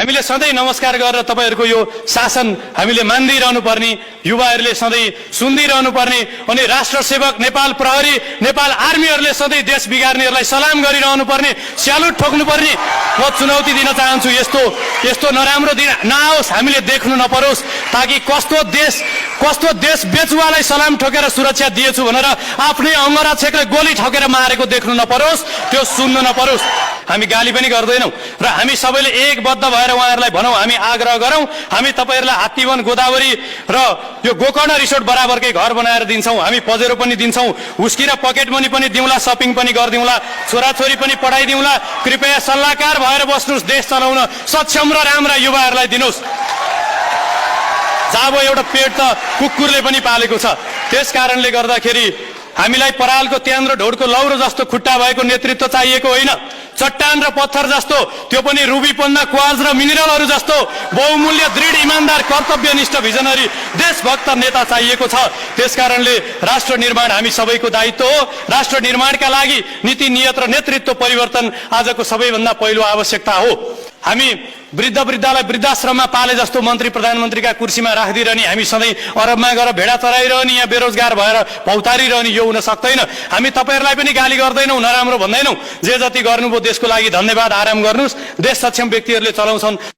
हामीले सधैँ नमस्कार गरेर तपाईहरुको यो शासन हामीले मान्दै रहनु पर्ने, युवाहरूले सधैँ सुन्दै रहनु पर्ने, अनि राष्ट्र सेवक नेपाल प्रहरी नेपाल आर्मीहरूले सधैँ देश बिगार्नेहरूलाई सलाम गरिरहनु पर्ने, स्यालुट ठोक्नु पर्ने म चुनौती दिन चाहन्छु। यस्तो नराम्रो दिन नआओस्, हामीले देख्नु नपरोस्, ताकि कस्तो देश बेचुवालाई सलाम ठोकेर सुरक्षा दिएछु भनेर आफ्नै अंगरक्षकले गोली ठोकेर मारेको देख्नु नपरोस्, त्यो सुन्नु नपरोस्। हामी गाली पनि गर्दैनौं र हामी सबैले एकबद्ध भएर उहाँहरूलाई भनौं, हामी आग्रह गरौं, हामी तपाईहरुलाई हात्तीवन गोदावरी र यो गोकर्ण रिसोर्ट बराबरकै घर बनाएर दिन्छौं, हामी पजेरो पनि दिन्छौं, हुस्की र पकेट मनी पनि दिउँला, शपिङ पनि गर्दिउँला, छोराछोरी पनि पढाइदिउँला। कृपया सल्लाहकार भएर बस्नुस्, देश चलाउन सक्षम र राम्रा युवाहरूलाई दिनुस्। जाबो एउटा पेट त कुकुरले पनि पालेको छ। त्यसकारणले गर्दाखेरि हामीलाई परालको त्यान र ढोडको लौरो जस्तो खुट्टा भएको नेतृत्व चाहिएको होइन, चट्टान र पत्थर जस्तो, त्यो पनि रुबीपन्ना क्वार्ज र मिनरलहरू जस्तो बहुमूल्य दृढ इमानदार कर्तव्यनिष्ठ भिजनरी देशभक्त नेता चाहिएको छ। त्यसकारणले राष्ट्र निर्माण हामी सबैको दायित्व हो। राष्ट्र निर्माणका लागि नीति नियत र नेतृत्व परिवर्तन आजको सबैभन्दा पहिलो आवश्यकता हो। हामी वृद्धलाई वृद्धाश्रममा पाले जस्तो मन्त्री प्रधानमन्त्रीका कुर्सीमा राखिदिरहने, हामी सधैँ अरबमा गएर भेडा चराइरहने, यहाँ बेरोजगार भएर भौतारिरहने, यो हुन सक्दैन। हामी तपाईहरुलाई पनि गाली गर्दैनौं, नराम्रो भन्दैनौं। जे जति गर्नुभयो देशको लागि धन्यवाद, आराम गर्नुस्। देश सक्षम व्यक्तिहरूले चलाउँछन्।